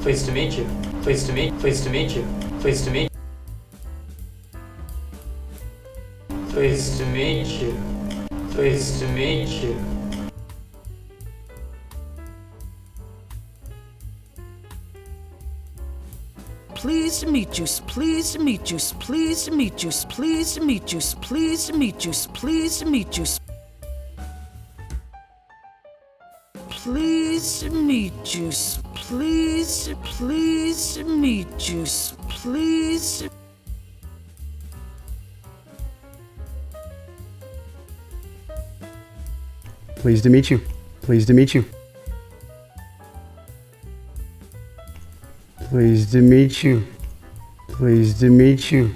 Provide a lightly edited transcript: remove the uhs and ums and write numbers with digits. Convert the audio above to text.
Pleased to meet you. Pleased to meet you. Pleased to meet you. Pleased to meet you. Pleased to meet you. Pleased to meet you. Pleased to meet you. Pleased to meet you. Pleased to meet you. Pleased to meet you. Pleased to meet you. Pleased to meet you. Pleased to meet you. Please. Pleased to meet you. Pleased to meet you. Pleased to meet you. Pleased to meet you.